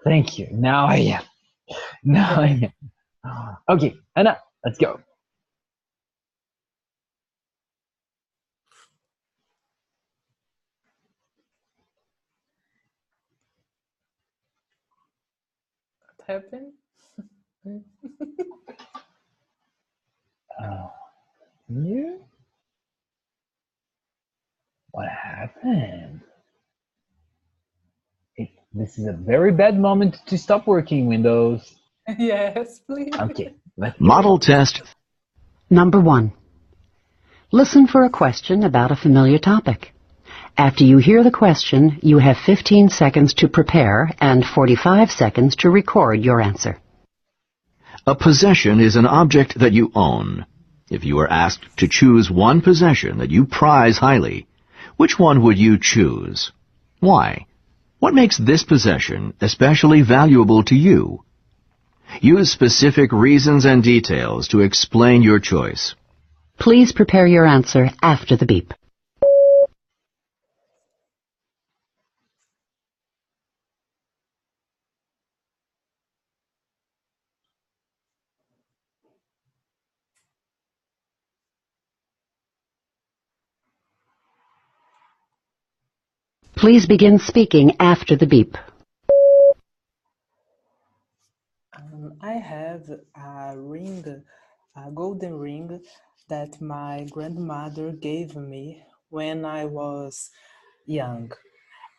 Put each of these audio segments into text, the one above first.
Thank you. Now I am. Now I am. Okay, Anna, let's go. What happened? Oh, you? What happened? This is a very bad moment to stop working, Windows. Yes, please. Okay, let's get it. Model test. Number 1. Listen for a question about a familiar topic. After you hear the question, you have 15 seconds to prepare and 45 seconds to record your answer. A possession is an object that you own. If you were asked to choose one possession that you prize highly, which one would you choose? Why? What makes this possession especially valuable to you? Use specific reasons and details to explain your choice. Please prepare your answer after the beep. Please begin speaking after the beep. I have a ring, a golden ring that my grandmother gave me when I was young.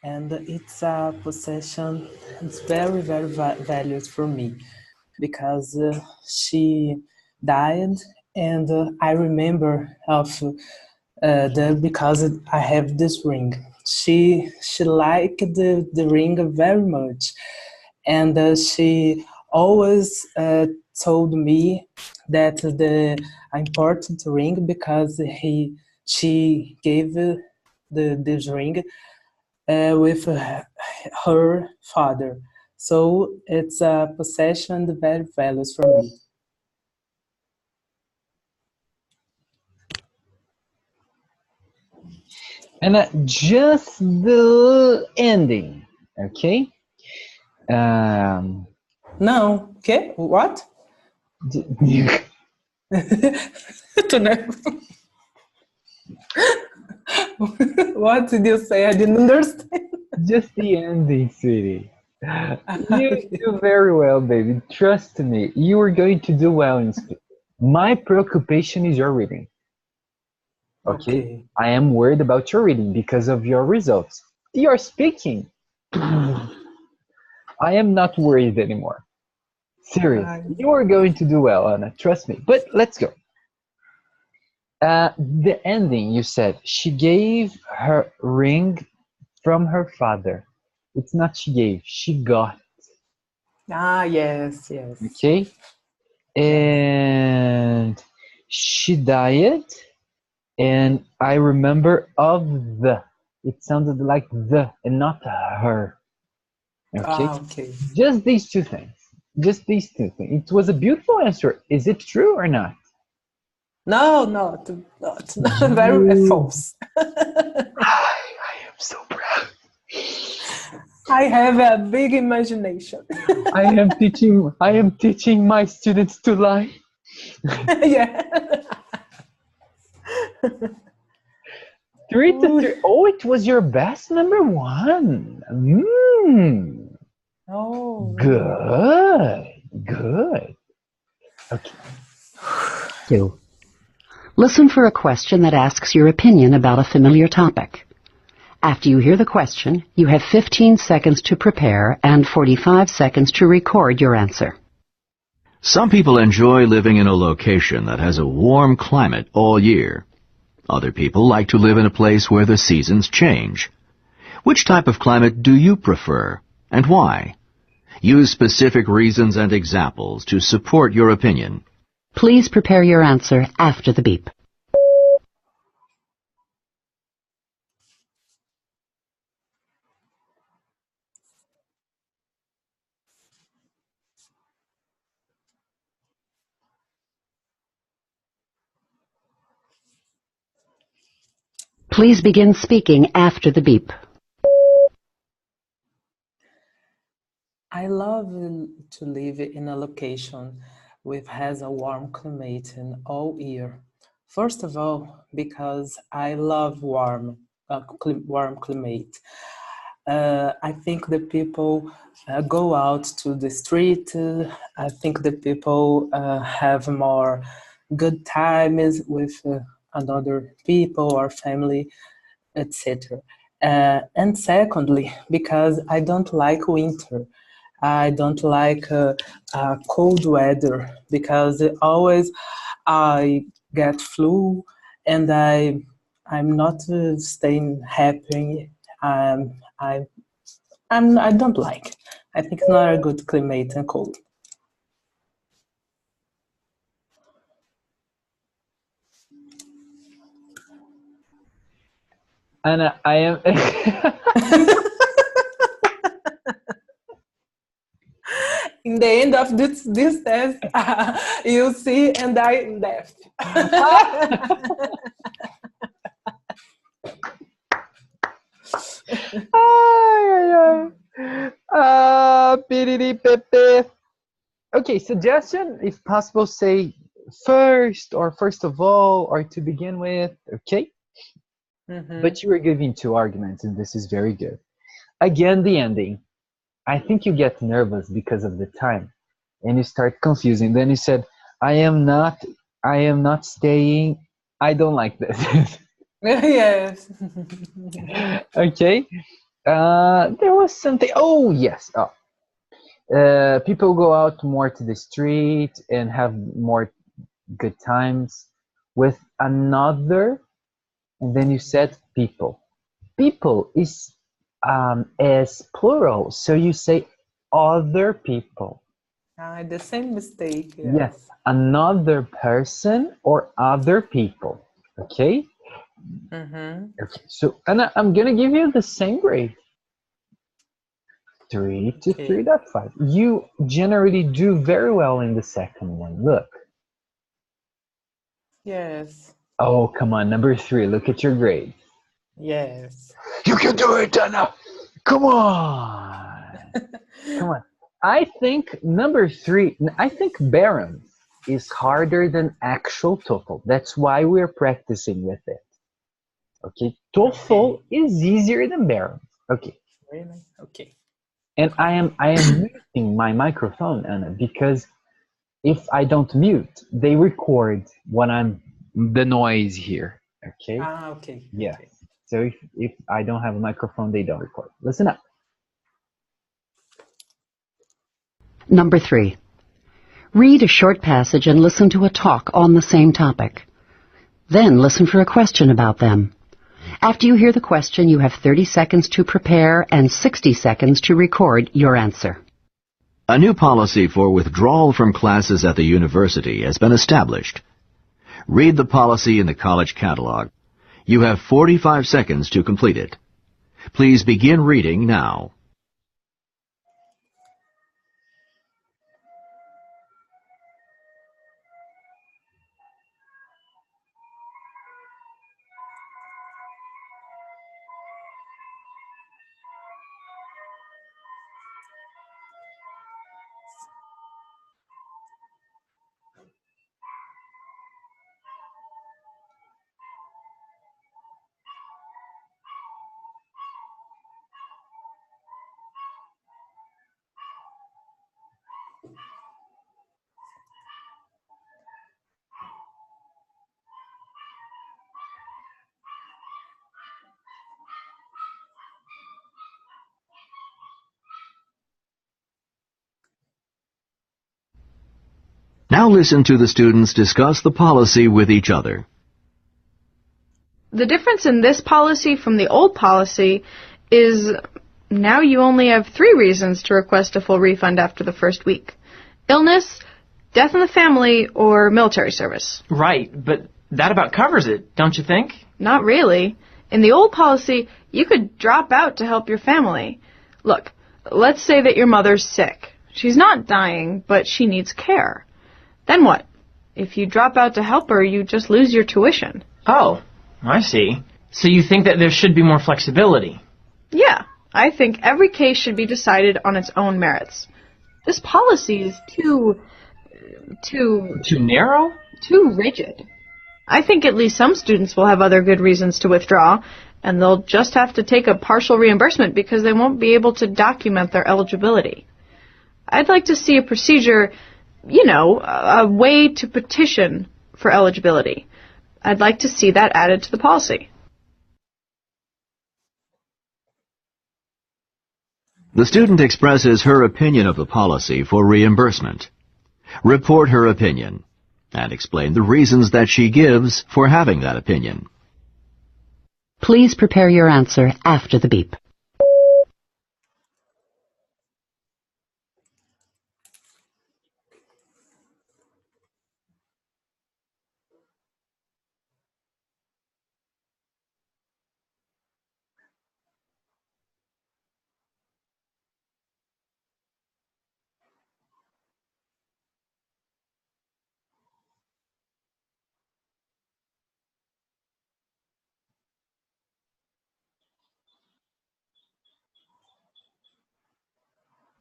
And it's a possession, it's very, very valued for me because she died and I remember of because I have this ring. She liked the ring very much, and she always told me that the important ring because she gave this ring with her father. So it's a possession that very values for me. And just the ending, okay? Um, Não, okay? What? Tu não- What did you say? I didn't understand. just the ending, sweetie. You do very well, baby. Trust me, you are going to do well in speech. My preoccupation is your reading. Okay? Okay. I am worried about your reading because of your results. Your speaking, I am not worried anymore. Seriously, you are going to do well, Anna. Trust me. But let's go. The ending, you said she gave her ring from her father. It's not she gave, she got. Ah, yes, yes. Okay? And she died, and I remember of the. It sounded like the and not her. Okay? Ah, okay. Just these two things. Just these two things. It was a beautiful answer. Is it true or not? No, not very You. false. I am so proud. I have a big imagination. I am teaching my students to lie. Yeah. 3-3. Oh, it was your best number one. Oh, Good. Good. Okay. 2. Listen for a question that asks your opinion about a familiar topic. After you hear the question, you have 15 seconds to prepare and 45 seconds to record your answer. Some people enjoy living in a location that has a warm climate all year. Other people like to live in a place where the seasons change. Which type of climate do you prefer, and why? Use specific reasons and examples to support your opinion. Please prepare your answer after the beep. Please begin speaking after the beep. I love to live in a location which has a warm climate in all year. First of all, because I love warm climate. I think the people go out to the street. I think the people have more good times with another people or family, etc. And secondly, because I don't like winter. I don't like cold weather because always I get flu and I'm not staying happy. I I don't like. I think it's not a good climate and cold. And I am. In the end of this test, you see, and I left. Ay, ay, ay. Piriri pepe. Okay, suggestion, if possible, say first or first of all or to begin with, okay? But you were giving two arguments, and this is very good. Again, the ending. I think you get nervous because of the time, and you start confusing. Then you said, I am not staying. I don't like this. Yes. Okay. There was something. Oh, yes. Oh. People go out more to the street and have more good times with another. And then you said people. People is plural, so you say other people. The same mistake, Yes, yes. another person or other people. Okay? Mm-hmm. Okay. So, and I'm gonna give you the same grade. 3 to Okay. 3.5. You generally do very well in the second one. Look. Yes. Oh, come on, number 3. Look at your grade. Yes. You can do it, Anna. Come on. Come on. I think number 3, I think Barron is harder than actual TOEFL. That's why we're practicing with it. Okay, TOEFL is easier than Barron. Okay. Really? Okay. And I am muting my microphone, Anna, because if I don't mute, they record when I'm the noise here. Okay? Okay. Yeah. Okay. So if I don't have a microphone, they don't record. Listen up. Number 3. Read a short passage and listen to a talk on the same topic. Then listen for a question about them. After you hear the question, you have 30 seconds to prepare and 60 seconds to record your answer. A new policy for withdrawal from classes at the university has been established. Read the policy in the college catalog. You have 45 seconds to complete it. Please begin reading now. Now listen to the students discuss the policy with each other. The difference in this policy from the old policy is now you only have 3 reasons to request a full refund after the first week. Illness, death in the family, or military service. Right, but that about covers it, don't you think? Not really. In the old policy, you could drop out to help your family. Look, let's say that your mother's sick. She's not dying, but she needs care. Then what? If you drop out to help her, you just lose your tuition. Oh, I see. So you think that there should be more flexibility? Yeah, I think every case should be decided on its own merits. This policy is too narrow? too rigid. I think at least some students will have other good reasons to withdraw, and they'll just have to take a partial reimbursement because they won't be able to document their eligibility. I'd like to see a procedure, a way to petition for eligibility. I'd like to see that added to the policy. The student expresses her opinion of the policy for reimbursement. Report her opinion and explain the reasons that she gives for having that opinion. Please prepare your answer after the beep.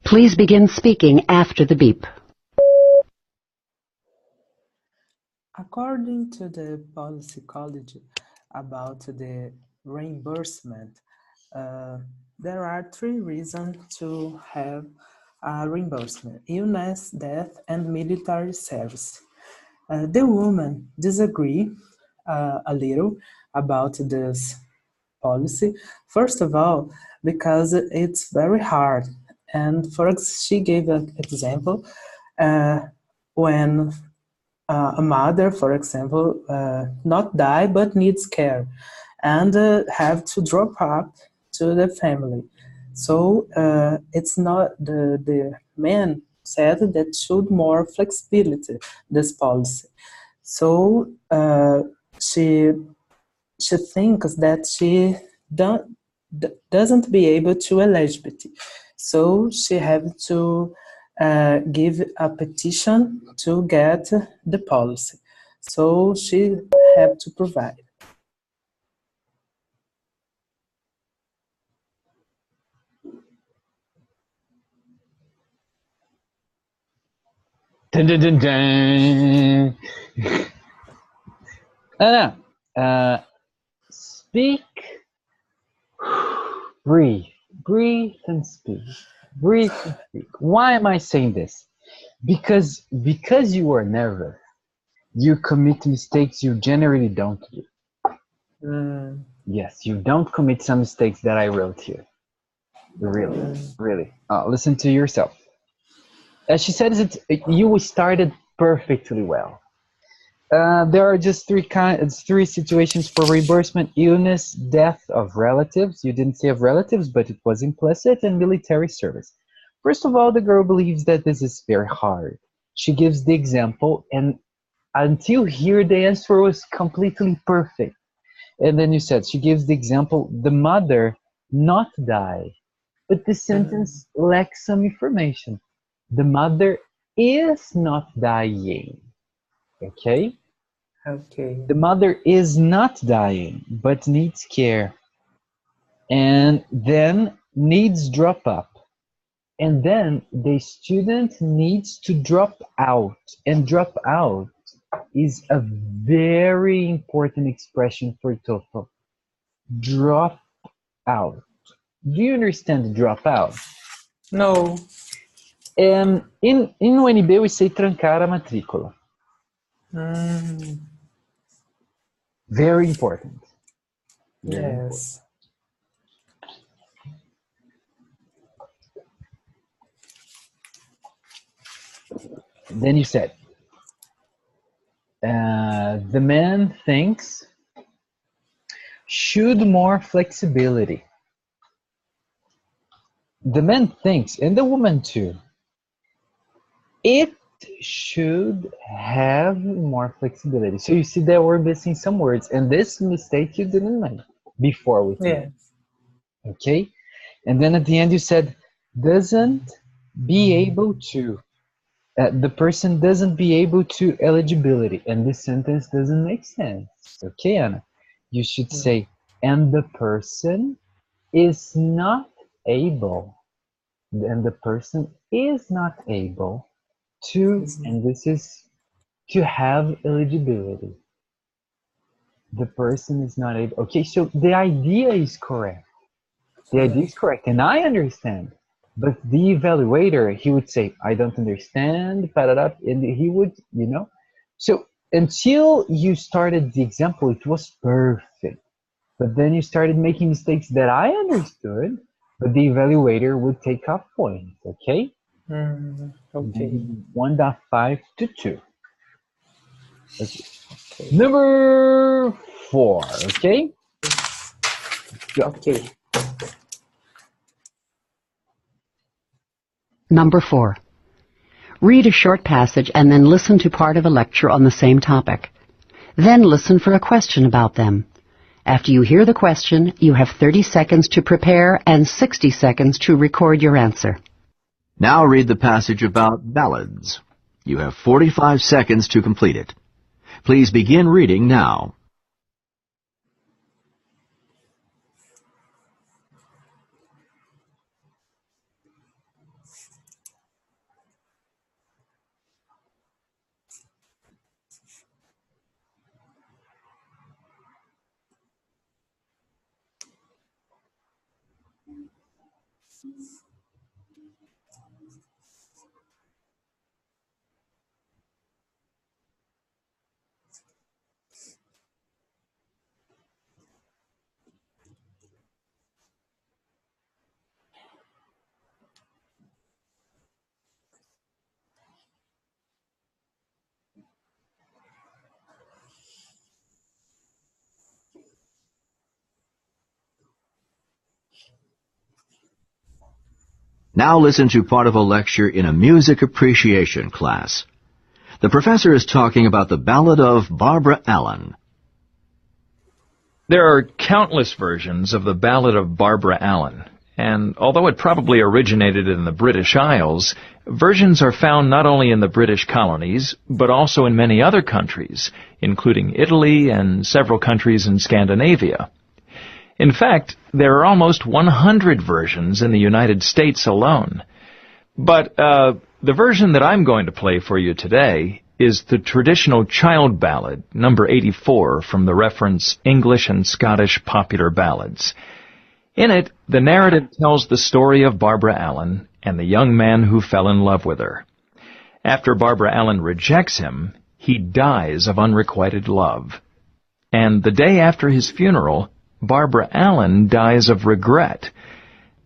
Please begin speaking after the beep. According to the policy college about the reimbursement, there are 3 reasons to have a reimbursement: illness, death, and military service. The women disagree a little about this policy. First of all, because it's very hard. And she gave an example when a mother, for example, not die but needs care and have to drop up to the family. So it's not the man said that should more flexibility this policy. So she thinks that she doesn't be able to eligibility. So she have to give a petition to get the policy. So she have to provide. Dun, dun, dun, dun. Anna, speak. Breathe. Breathe and speak. Breathe and speak. Why am I saying this? Because you are nervous, you commit mistakes you generally don't do. Yes, you don't commit some mistakes that I wrote here. Really. Listen to yourself. As she said, you started perfectly well. There are just three situations for reimbursement: illness, death of relatives. You didn't say of relatives, but it was implicit, and military service. First of all, the girl believes that this is very hard. She gives the example, and until here, the answer was completely perfect. And then you said, she gives the example, the mother not die. But the sentence lacks some information. The mother is not dying. Okay? Okay. The mother is not dying, but needs care. And then needs drop up. And then the student needs to drop out. And drop out is a very important expression for TOEFL. Drop out. Do you understand drop out? No. In UNB we say trancar a matrícula. Very important. Yes. Then you said, the man thinks should more flexibility. The man thinks, and the woman too, it should have more flexibility. So you see that we're missing some words, and this mistake you didn't make before with me. Okay? And then at the end you said, doesn't be able to. The person doesn't be able to eligibility, and this sentence doesn't make sense. Okay, Anna? You should say, and the person is not able, and the person is not able to, and this is to have eligibility. The person is not able. Okay, so the idea is correct. The idea is correct, and I understand. But the evaluator, he would say, I don't understand, and he would, So until you started the example, it was perfect. But then you started making mistakes that I understood, but the evaluator would take off points, okay? Okay. 1.5 to 2. Okay. Number 4, okay? Go. Okay. Number 4. Read a short passage and then listen to part of a lecture on the same topic. Then listen for a question about them. After you hear the question, you have 30 seconds to prepare and 60 seconds to record your answer. Now read the passage about ballads. You have 45 seconds to complete it. Please begin reading now. Now listen to part of a lecture in a music appreciation class. The professor is talking about the Ballad of Barbara Allen. There are countless versions of the Ballad of Barbara Allen, and although it probably originated in the British Isles, versions are found not only in the British colonies, but also in many other countries, including Italy and several countries in Scandinavia. In fact, there are almost 100 versions in the United States alone. But the version that I'm going to play for you today is the traditional child ballad, number 84, from the reference English and Scottish Popular Ballads. In it, the narrative tells the story of Barbara Allen and the young man who fell in love with her. After Barbara Allen rejects him, he dies of unrequited love. And the day after his funeral, Barbara Allen dies of regret.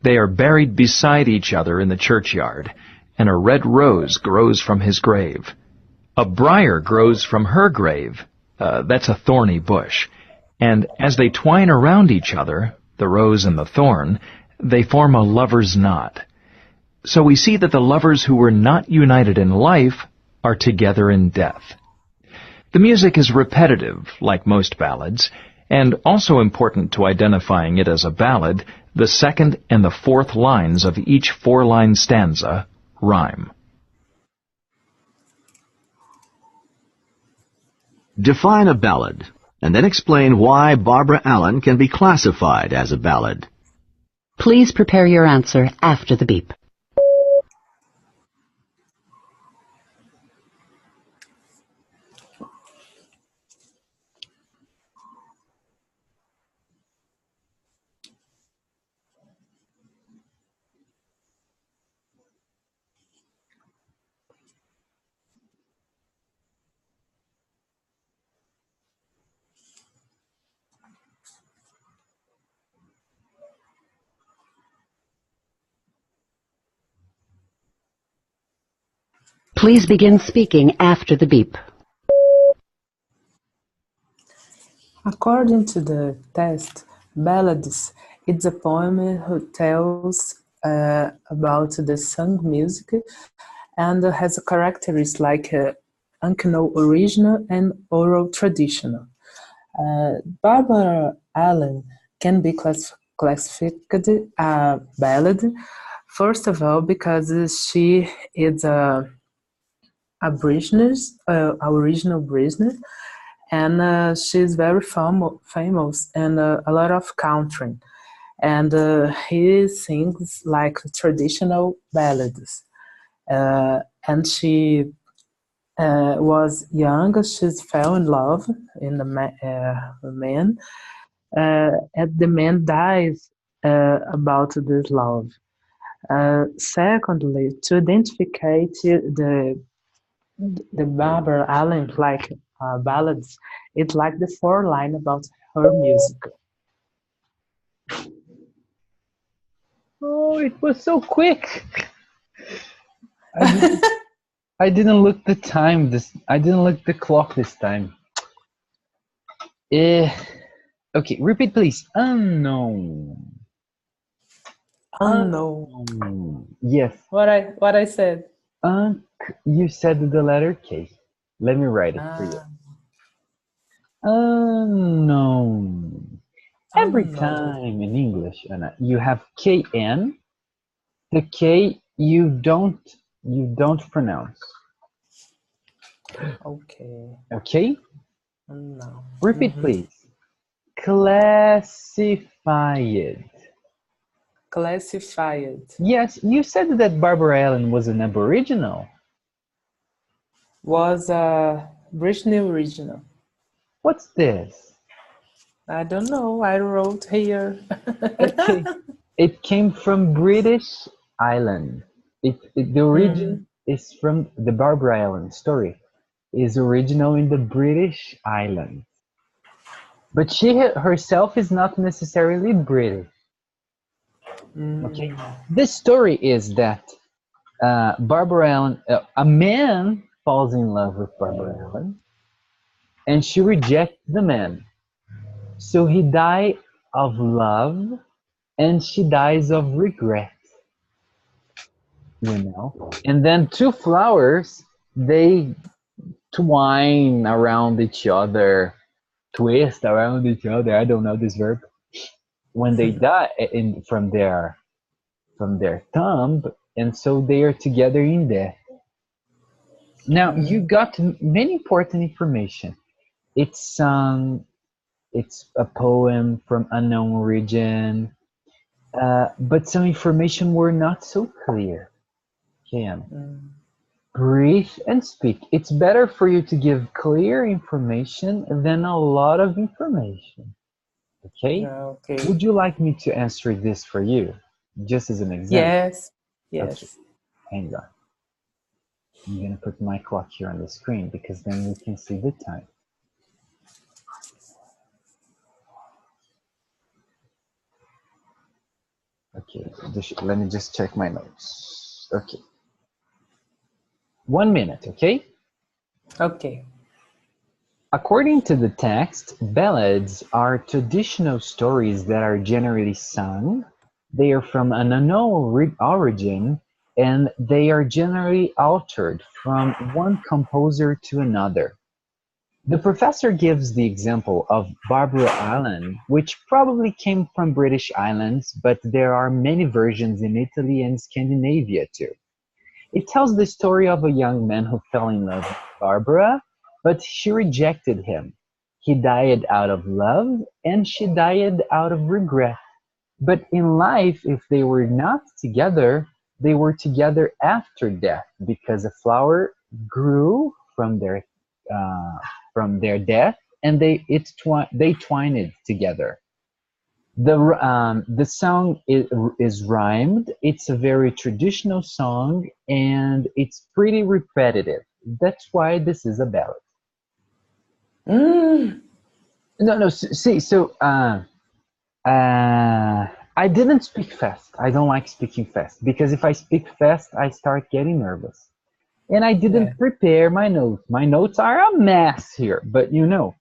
They are buried beside each other in the churchyard, and a red rose grows from his grave. A briar grows from her grave. That's a thorny bush. And as they twine around each other, the rose and the thorn, they form a lover's knot. So we see that the lovers who were not united in life are together in death. The music is repetitive, like most ballads, and also important to identifying it as a ballad, the second and the fourth lines of each four-line stanza rhyme. Define a ballad, and then explain why Barbara Allen can be classified as a ballad. Please prepare your answer after the beep. Please begin speaking after the beep. According to the test, ballads it's a poem who tells about the sung music and has characteristics like uncanny original and oral traditional. Barbara Allen can be classified a ballad, first of all, because she is a original Brisner, and she's very famous in a lot of country. and he sings like traditional ballads. And she was young. She fell in love in a man, and the man dies about this love. Secondly, to identify the Barbara Allen like ballads, it's like the four line about her music. Oh, it was so quick. I didn't look the time. I didn't look the clock this time. Okay, repeat please. Unknown. Unknown. Yes. What I said. You said the letter K. Let me write it for you. Unknown. Every time in English, Anna, you have KN. The K you don't pronounce. Okay. Okay? No. Repeat please. Classified. Classified. Yes, you said that Barbara Allen was an Aboriginal. Was Britney original. What's this? I don't know. I wrote here. Okay. It came from British Island. The origin is from the Barbara Allen story. Is original in the British Islands. But she herself is not necessarily British. Okay. The story is that Barbara Allen, a man falls in love with Barbara Allen, and she rejects the man. So he dies of love, and she dies of regret. You know, and then two flowers, they twine around each other, twist around each other. I don't know this verb. When they die from their thumb, and so they are together in death. Now you got many important information. It's a poem from unknown origin, but some information were not so clear. Kim, breathe and speak. It's better for you to give clear information than a lot of information. Okay? Okay. Would you like me to answer this for you? Just as an example. Yes. Yes. Okay. Hang on. I'm going to put my clock here on the screen because then we can see the time. Okay, let me just check my notes. Okay. 1 minute, okay? Okay. According to the text, ballads are traditional stories that are generally sung. They are from an unknown origin, and they are generally altered from one composer to another. The professor gives the example of Barbara Allen, which probably came from British Islands, but there are many versions in Italy and Scandinavia too. It tells the story of a young man who fell in love with Barbara, but she rejected him. He died out of love, and she died out of regret. But in life, if they were not together, they were together after death, because a flower grew from their death, and they twined together. The song is rhymed. It's a very traditional song, and it's pretty repetitive. That's why this is a ballad. No. See, so I didn't speak fast. I don't like speaking fast because if I speak fast, I start getting nervous. And I didn't prepare my notes. My notes are a mess here, but you know.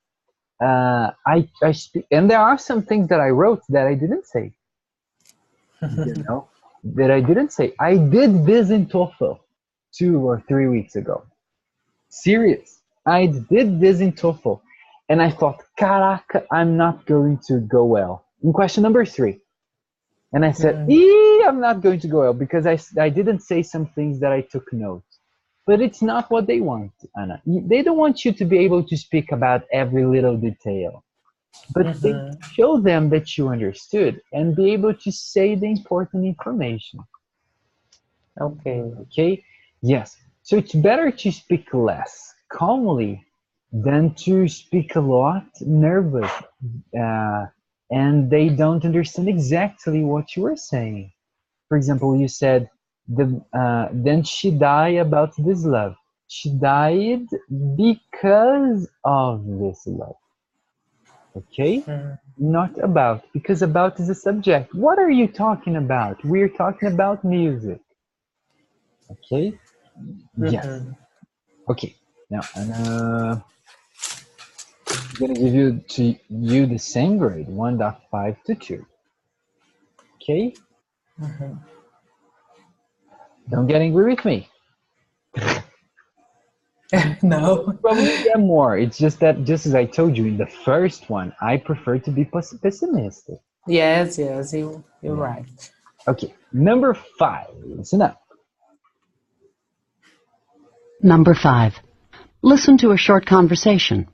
I speak, and there are some things that I wrote that I didn't say. You know, that I didn't say. I did this in TOEFL 2 or 3 weeks ago. Serious. I did this in TOEFL, and I thought, caraca, I'm not going to go well. In question number 3, and I said, I'm not going to go well because I didn't say some things that I took notes. But it's not what they want, Anna. They don't want you to be able to speak about every little detail. but they show them that you understood and be able to say the important information. Okay. Okay? Yes. So it's better to speak less calmly than to speak a lot nervous, and they don't understand exactly what you were saying. For example, you said, then she died about this love. She died because of this love. Okay? Not about, because about is a subject. What are you talking about? We're talking about music. Okay? Yes. Okay. Now, I'm gonna give you the same grade, 1.5 to 2. Okay? Don't get angry with me. No. Probably get more. It's just that, just as I told you in the first one, I prefer to be pessimistic. Yes, you're right. Okay, number 5. Listen up. Number 5. Listen to a short conversation.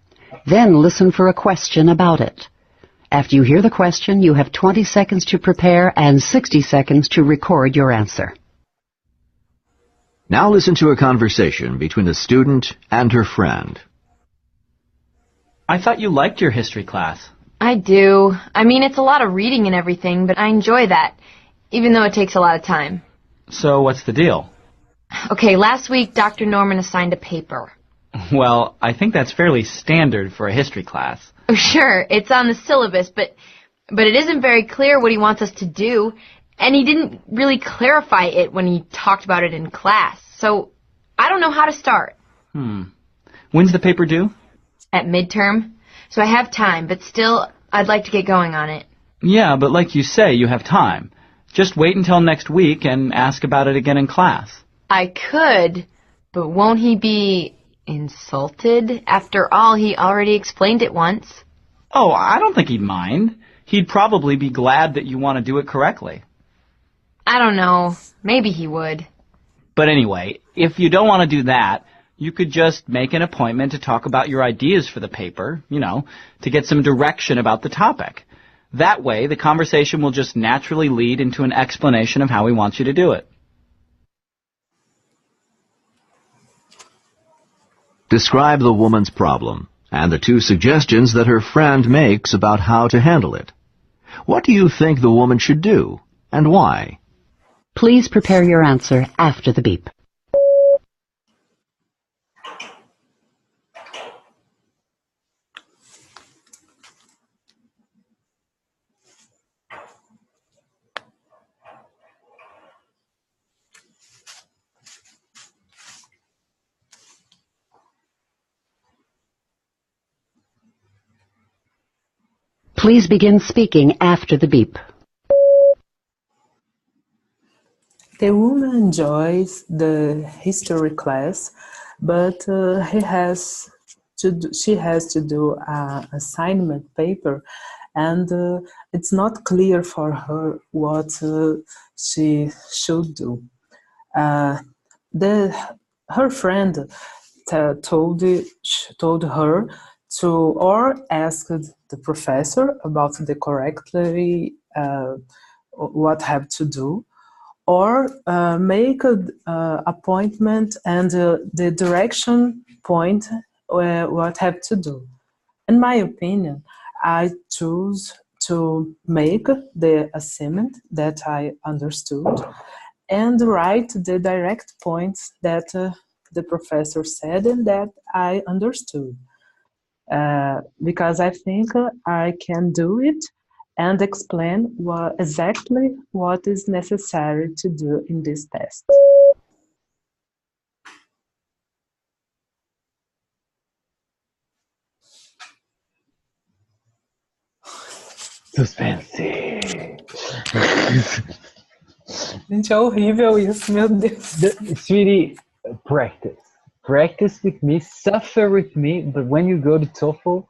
Then listen for a question about it. After you hear the question, you have 20 seconds to prepare and 60 seconds to record your answer. Now listen to a conversation between a student and her friend. I thought you liked your history class. I do. I mean, it's a lot of reading and everything, but I enjoy that, even though it takes a lot of time. So what's the deal? Okay, last week Dr. Norman assigned a paper. Well, I think that's fairly standard for a history class. Oh, sure, it's on the syllabus, but it isn't very clear what he wants us to do, and he didn't really clarify it when he talked about it in class. So I don't know how to start. When's the paper due? At midterm. So I have time, but still, I'd like to get going on it. Yeah, but like you say, you have time. Just wait until next week and ask about it again in class. I could, but won't he be insulted? After all, he already explained it once. Oh, I don't think he'd mind. He'd probably be glad that you want to do it correctly. I don't know. Maybe he would. But anyway, if you don't want to do that, you could just make an appointment to talk about your ideas for the paper, to get some direction about the topic. That way, the conversation will just naturally lead into an explanation of how he wants you to do it. Describe the woman's problem and the 2 suggestions that her friend makes about how to handle it. What do you think the woman should do, and why? Please prepare your answer after the beep. Please begin speaking after the beep. The woman enjoys the history class, but she has to do an assignment paper, and it's not clear for her what she should do. Her friend told her to or ask the professor about the correctly what have to do, or make an appointment and the direction point what have to do. In my opinion, I choose to make the assignment that I understood and write the direct points that the professor said and that I understood. Because I think I can do it and explain exactly what is necessary to do in this test. Suspense. Gente, é horrível isso, meu Deus. Sweetie, practice. Practice with me, suffer with me, but when you go to TOEFL,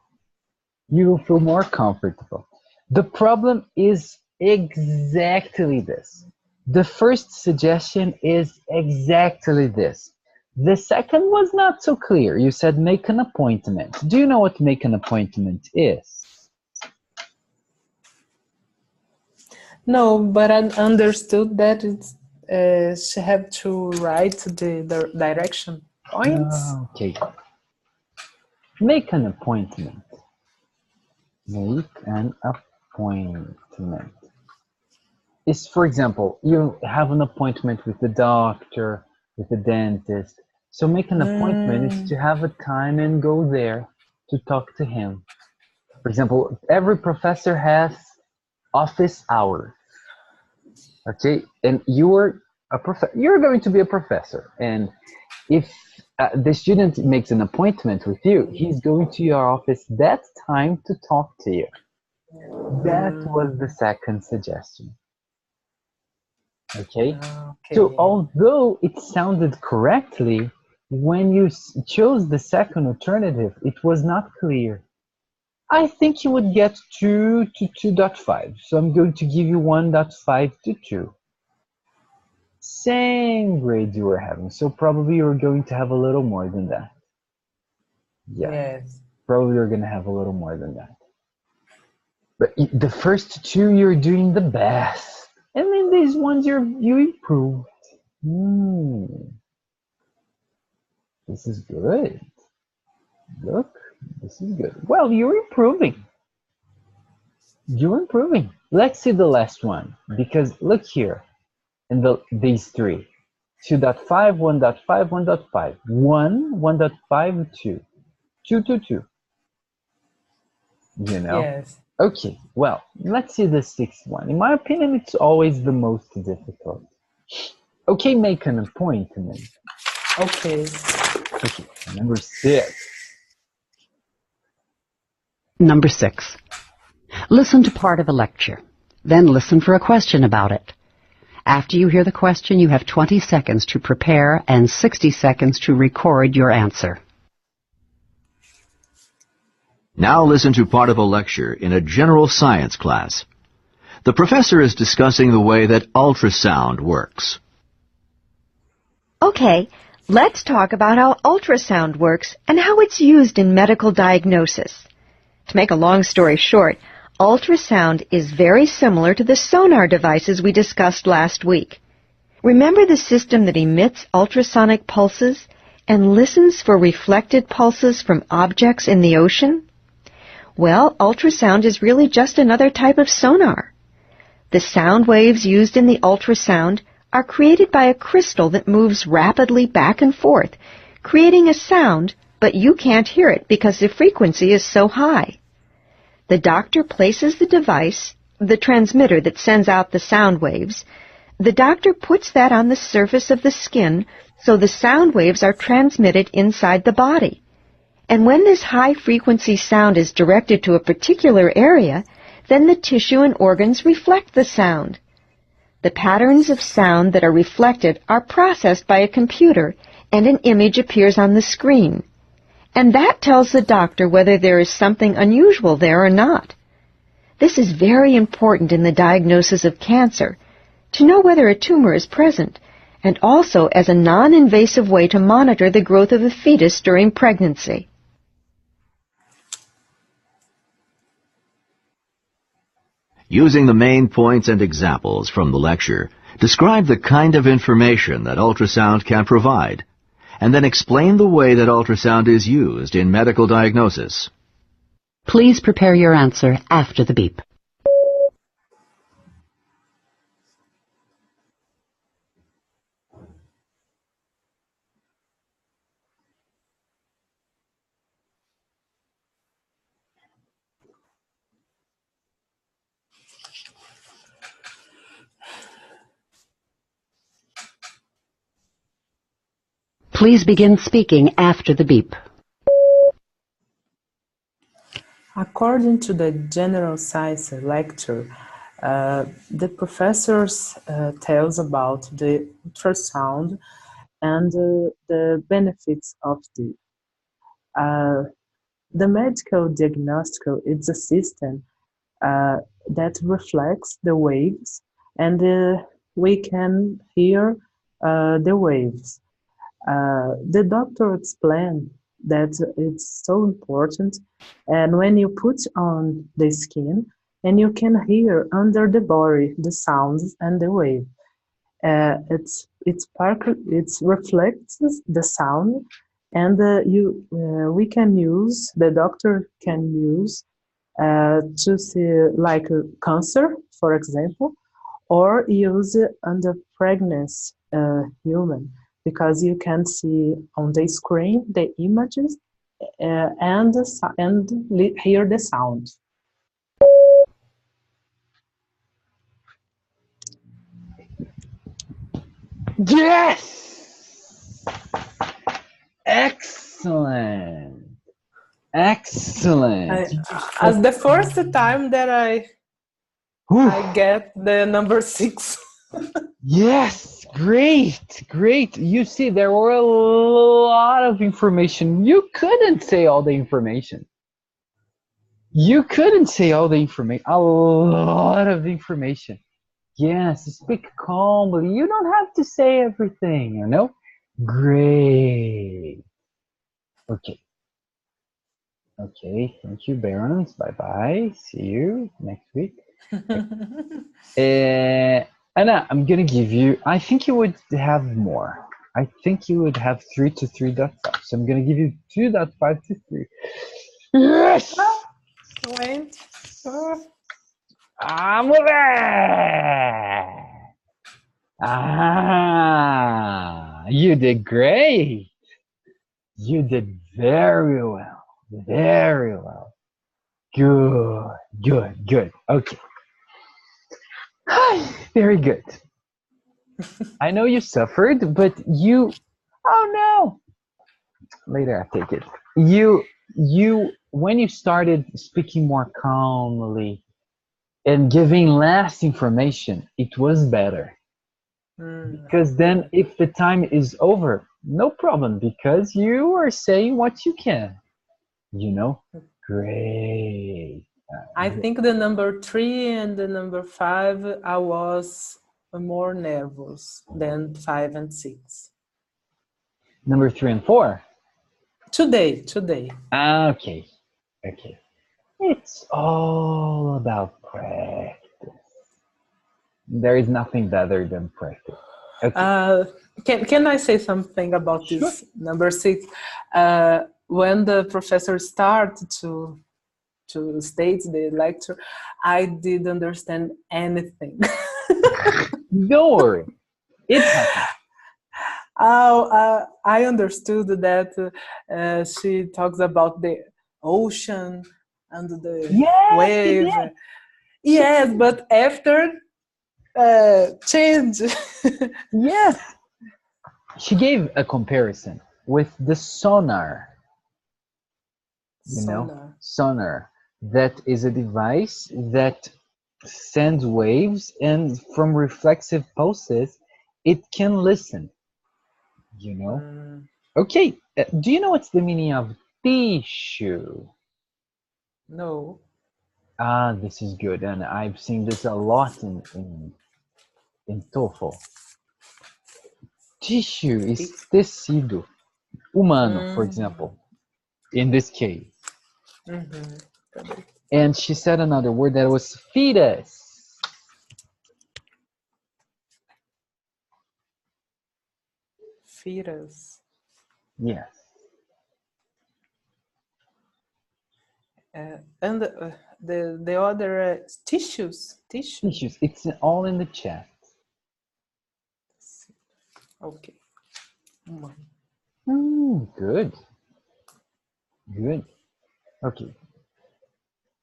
you will feel more comfortable. The problem is exactly this. The first suggestion is exactly this. The second was not so clear. You said make an appointment. Do you know what make an appointment is? No, but I understood that she have to write the direction points. Okay. Make an appointment. Make an appointment. Is, for example, you have an appointment with the doctor, with the dentist. So make an appointment is to have a time and go there to talk to him. For example, every professor has office hours. Okay, and you're going to be a professor, and if the student makes an appointment with you, he's going to your office that time to talk to you. That was the second suggestion. Okay, so although it sounded correctly, when you chose the second alternative, it was not clear. I think you would get 2 to 2.5, so I'm going to give you 1.5 to 2. Same grade you were having, so probably you're going to have a little more than that. Yeah, Yes. probably you're going to have a little more than that. But the first two, you're doing the best. And then these ones, you improved. This is good. Look, this is good. Well, you're improving. You're improving. Let's see the last one. Because look here, in these three. 2.5, 1.5, 1.5. 1, 1.5, 2. 2, 2, 2. You know? Yes. Okay, well, let's see the sixth one. In my opinion, it's always the most difficult. Okay, make an appointment. Okay. Okay, number 6. Number 6. Listen to part of a lecture. Then listen for a question about it. After you hear the question, you have 20 seconds to prepare and 60 seconds to record your answer. Now listen to part of a lecture in a general science class. The professor is discussing the way that ultrasound works. Okay, let's talk about how ultrasound works and how it's used in medical diagnosis. To make a long story short, ultrasound is very similar to the sonar devices we discussed last week. Remember the system that emits ultrasonic pulses and listens for reflected pulses from objects in the ocean? Well, ultrasound is really just another type of sonar. The sound waves used in the ultrasound are created by a crystal that moves rapidly back and forth, creating a sound, but you can't hear it because the frequency is so high. The doctor places the device, the transmitter that sends out the sound waves. The doctor puts that on the surface of the skin so the sound waves are transmitted inside the body. And when this high-frequency sound is directed to a particular area, then the tissue and organs reflect the sound. The patterns of sound that are reflected are processed by a computer, and an image appears on the screen. And that tells the doctor whether there is something unusual there or not. This is very important in the diagnosis of cancer, to know whether a tumor is present, and also as a non-invasive way to monitor the growth of a fetus during pregnancy. Using the main points and examples from the lecture, describe the kind of information that ultrasound can provide, and then explain the way that ultrasound is used in medical diagnosis. Please prepare your answer after the beep. Please begin speaking after the beep. According to the general science lecture, the professors tells about the ultrasound and the benefits of it. The medical diagnostic is a system that reflects the waves, and we can hear the waves. The doctor explained that it's so important, and when you put on the skin, and you can hear under the body the sounds and the wave. It reflects the sound, and we can use the doctor can use to see like cancer, for example, or use it under pregnancy human, because you can see on the screen the images and hear the sound. Yes! Excellent! Excellent! As the first time that I get the number 6. Yes, great, great. You see, there were a lot of information. You couldn't say all the information. You couldn't say all the information. A lot of information. Yes, speak calmly. You don't have to say everything, you know? Great. Okay. Okay, thank you, Barons. Bye-bye. See you next week. Anna, I'm gonna give you, I think you would have more. I think you would have 3 to 3.5. So I'm gonna give you 2.5 to 3. Yes! Wait. Vamos ver! You did great. You did very well. Very well. Good, good, good. Okay. Very good. I know you suffered, but you... Oh no! Later I take it. When you started speaking more calmly and giving less information, it was better. Because then if the time is over, no problem, because you are saying what you can. You know? Great. I think the number 3 and the number 5, I was more nervous than 5 and 6. Number 3 and 4? Today. Okay. Okay. It's all about practice. There is nothing better than practice. Okay. Can I say something about this number 6? When the professor started to state the lecture, I didn't understand anything. Don't worry. It happens. I understood that she talks about the ocean and the wave. Yes, but after change. Yes. She gave a comparison with the sonar. You know, sonar. That is a device that sends waves, and from reflexive pulses, it can listen. You know? Okay. Do you know what's the meaning of tissue? No. This is good, and I've seen this a lot in TOEFL. Tissue is tecido humano, for example, in this case. And she said another word that was fetus. Fetus. Yes. And the other tissues. Tissues. It's all in the chat. Okay. Good. Good. Okay.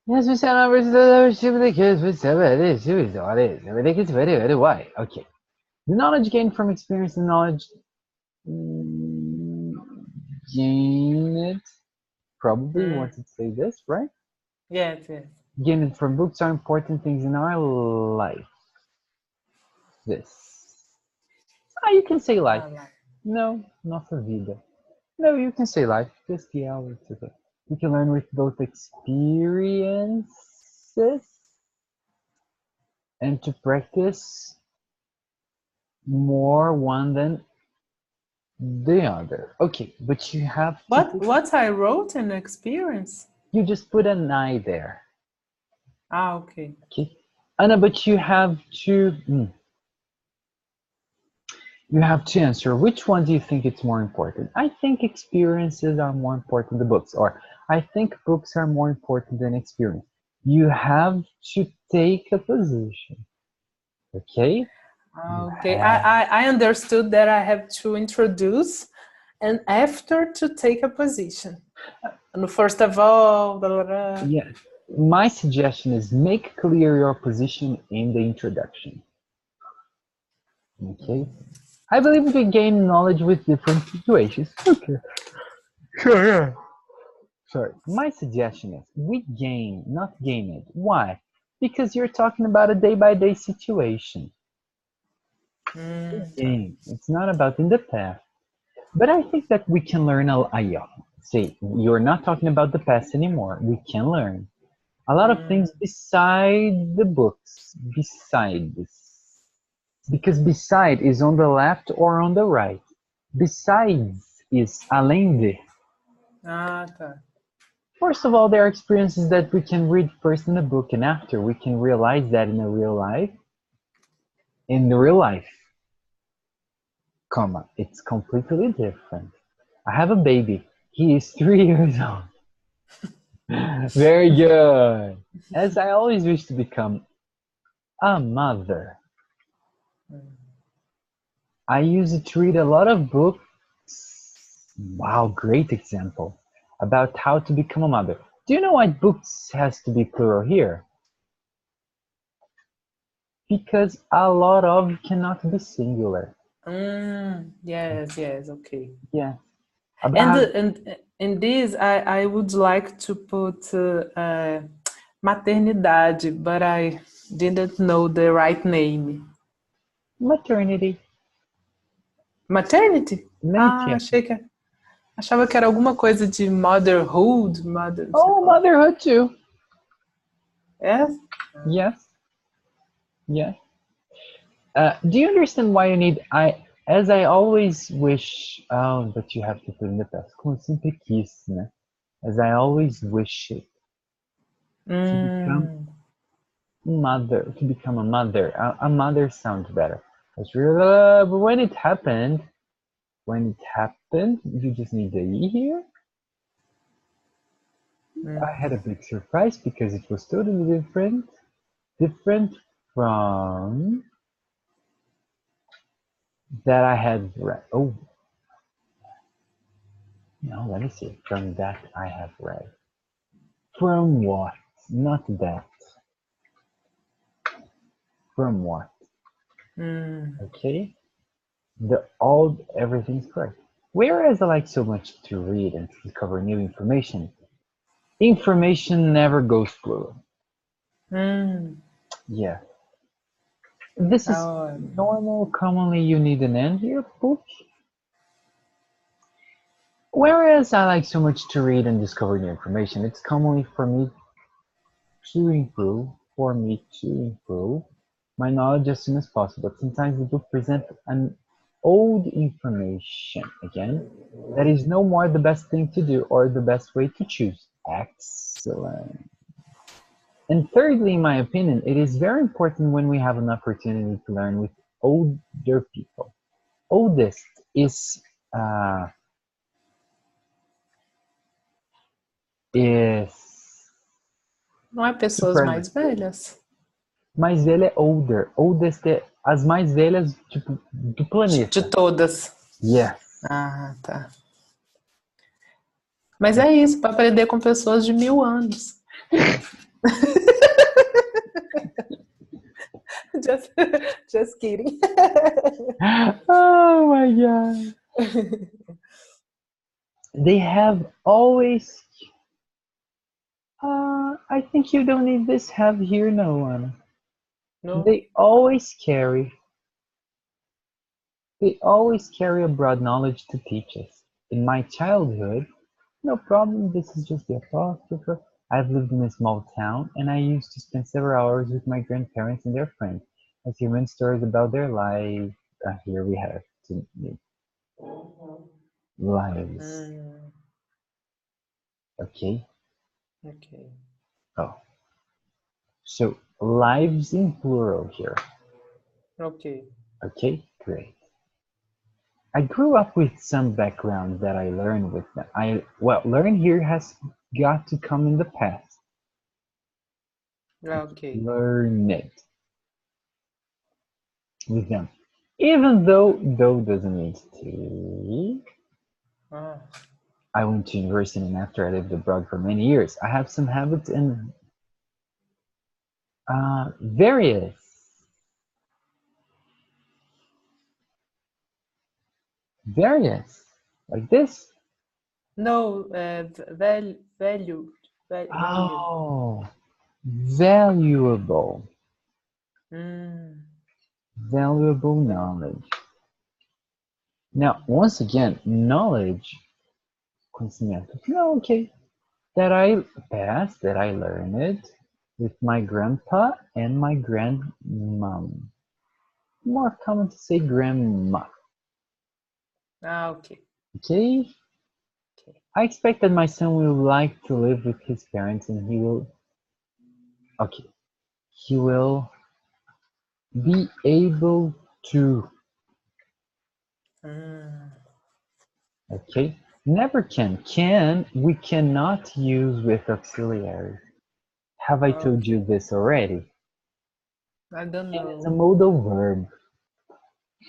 Yes, we said numbers the kids with why? Okay. The knowledge gained from experience and knowledge gained probably wanted to say this, right? Yes. Gained from books are important things in our life. This. You can say life. No, nossa vida. No, you can say life. Just the hour today. You can learn with both experiences and to practice more one than the other. Okay, but you have to... What I wrote in experience? You just put an I there. Okay. Okay, Anna, but you have to answer. Which one do you think it's more important? I think experiences are more important than books, or I think books are more important than experience. You have to take a position. Okay? Okay. I understood that I have to introduce and after to take a position. And first of all, blah, blah, blah. Yeah. My suggestion is make clear your position in the introduction. Okay? I believe we gain knowledge with different situations. Okay. Sure, yeah. Sorry. My suggestion is we gain, not game it. Why? Because you're talking about a day-by-day situation. Game. It's not about in the past. But I think that we can learn see, you're not talking about the past anymore. We can learn a lot of things beside the books. Beside this. Because beside is on the left or on the right. Besides is além de. Ah, tá. First of all, there are experiences that we can read first in a book, and after we can realize that in the real life, it's completely different. I have a baby. He is 3 years old. Very good. As I always wish to become a mother. I used to read a lot of books. Wow, great example. About how to become a mother. Do you know why books has to be plural here? Because a lot of cannot be singular. Yes, okay. Yeah. And in this, I would like to put maternidade, but I didn't know the right name. Maternity. Maternity? Maternity. Achava que era alguma coisa de motherhood. Motherhood too. Yes? Yes. Yes. Do you understand why you need as I always wish but you have to put in the past. Como eu sempre quis, né? As I always wish it. To become a mother. A mother sounds better. But when it happened, you just need the E here. I had a big surprise because it was totally different from that I had read. Oh, no, let me see. From that I have read. From what? Not that. From what? Okay. Everything's correct. Whereas I like so much to read and to discover new information, information never goes plural. Yeah. This is normal. Commonly, you need an end here, book. Whereas I like so much to read and discover new information, it's commonly for me to improve my knowledge as soon as possible. Sometimes the book presents an old information again that is no more the best thing to do or the best way to choose. Excellent. And thirdly, in my opinion, it is very important when we have an opportunity to learn with older people. Oldest is Não é pessoas mais velhas? Mais velha é older. Oldest é as mais velhas, tipo, do planeta. De todas. Yes. Ah, tá. Mas é isso, para aprender com pessoas de 1000 anos. Just kidding. Oh my god. They have always. I think you don't need this have here, no one. No. They always carry a broad knowledge to teach us. In my childhood, no problem, this is just the apostrophe. I've lived in a small town, and I used to spend several hours with my grandparents and their friends. As human stories about their life. Here we have lives. Okay. Okay. Oh. So lives in plural here. Okay. Okay, great. I grew up with some background that I learned with them. Learn here has got to come in the past. Okay. Learn it with them. Even though doesn't mean to. Ah. I went to university and after I lived abroad for many years, I have some habits and various. Various. Like this. No, value. Oh, valuable. Mm. Valuable knowledge. Now, once again, knowledge, conhecimento. No, okay. That I passed, that I learned it with my grandpa and my grandmom. More common to say grandma. Okay. Okay? I expect that my son will like to live with his parents and he will be able to. Mm. Okay? Never can. We cannot use with auxiliary. Have I told you this already? I don't Can is a know. modal verb.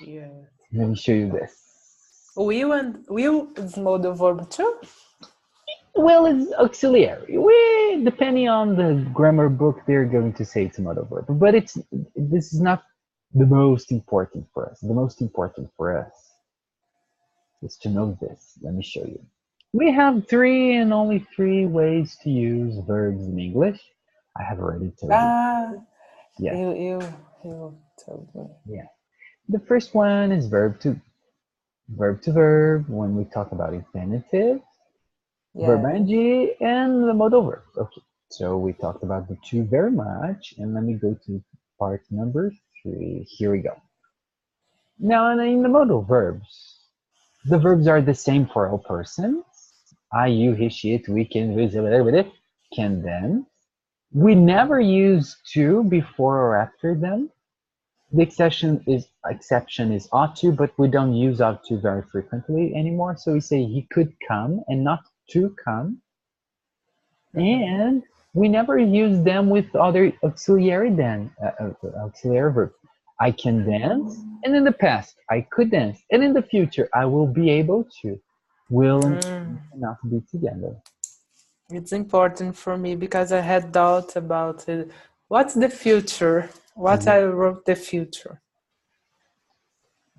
Yeah. Let me show you this. Will is modal verb too? Well, it's auxiliary. Depending on the grammar book, they're going to say it's a modal verb. But this is not the most important for us. The most important for us is to know this. Let me show you. We have only three ways to use verbs in English. I have already told you. Yeah. You told me. Yeah. The first one is verb to verb when we talk about infinitive, verb ing, and the modal verb. Okay. So we talked about the two very much, and let me go to part number 3. Here we go. Now, in the modal verbs, the verbs are the same for all persons. I, you, he, she, it, we, can, then. We never use to before or after them. The exception is ought to, but we don't use ought to very frequently anymore. So we say he could come and not to come. And we never use them with other auxiliary verb. I can dance, and in the past I could dance, and in the future I will be able to. Will and not be together. It's important for me because I had doubt about it. What's the future? What I wrote the future.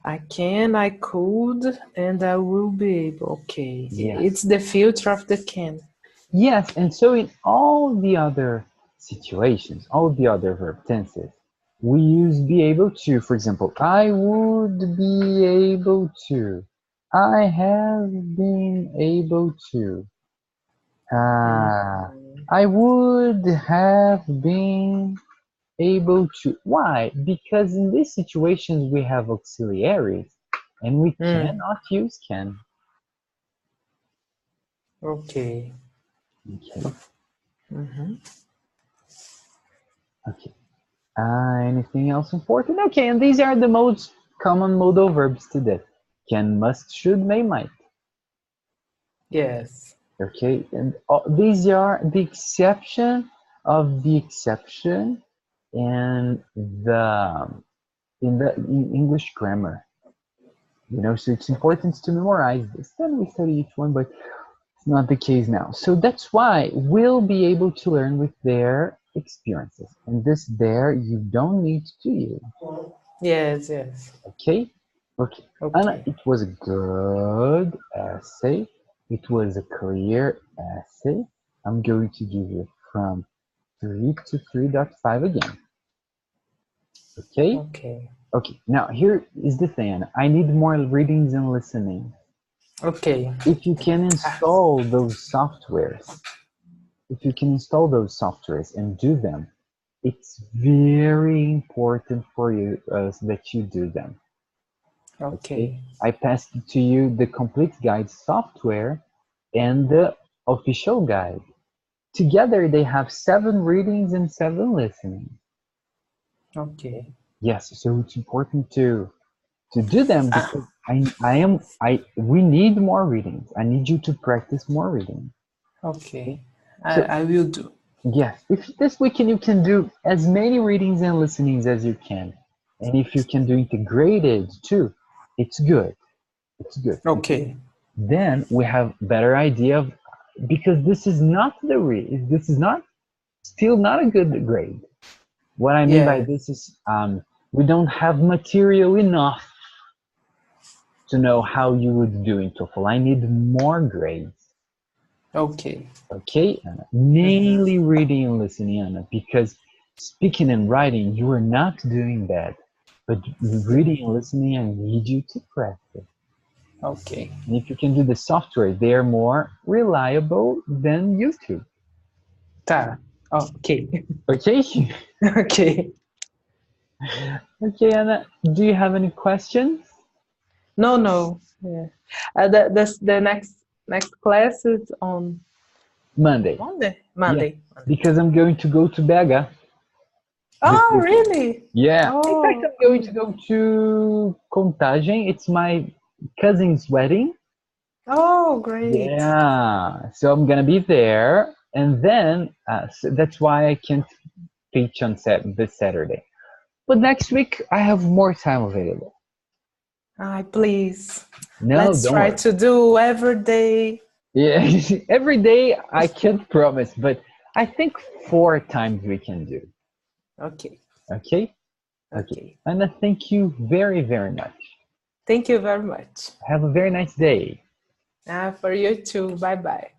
I can, I could, and I will be able. Okay. Yes. It's the future of the can. Yes, and so in all the other situations, all the other verb tenses, we use be able to. For example, I would be able to. I have been able to. I would have been able to. Why? Because in these situations we have auxiliaries and we cannot use can. Okay. Okay. Okay. Anything else important? Okay, and these are the most common modal verbs today. Can, must, should, may, might. Yes. Okay, and these are the exception of the exception in English grammar. So it's important to memorize this. Then we study each one, but it's not the case now. So that's why we'll be able to learn with their experiences. And this there, you don't need to use. Yes. Okay? Okay. Anna, it was a good essay. It was a clear essay. I'm going to give you from 3 to 3.5 again. Okay? Okay. Now, here is the thing. I need more readings and listening. Okay. If you can install those softwares, and do them, it's very important for you that you do them. Okay. I passed to you the complete guide software and the official guide. together they have 7 readings and 7 listening. Okay. Yes, so it's important to do them because we need more readings. I need you to practice more reading. Okay. So, I will do. yes, if this weekend you can do as many readings and listenings as you can. And if you can do integrated too, it's good. It's good. Okay. Then we have better idea of, because this is not this is not still not a good grade. What I mean by Yeah. this is we don't have material enough to know how you would do in TOEFL. I need more grades. Okay. Okay, Anna? Mainly reading and listening, Anna, because speaking and writing, you are not doing bad. But reading and listening, I need you to practice. Okay. And if you can do the software, they are more reliable than YouTube. Tá. Okay. Okay? Okay. Okay, Anna, do you have any questions? No. Yeah. The next class is on Monday. Monday. Yeah, because I'm going to go to Bega. Oh, really? Yeah. In fact, Oh. I'm going to go to Contagem. It's my cousin's wedding. Oh, great. Yeah. So I'm gonna be there, and then so that's why I can't teach on this Saturday. But next week I have more time available. Please. No, Let's don't try worry. to do every day. Yeah, every day I can't promise, but I think 4 times we can do. Okay. Okay? Okay. Anna, thank you very, very much. Thank you very much. Have a very nice day. For you too. Bye-bye.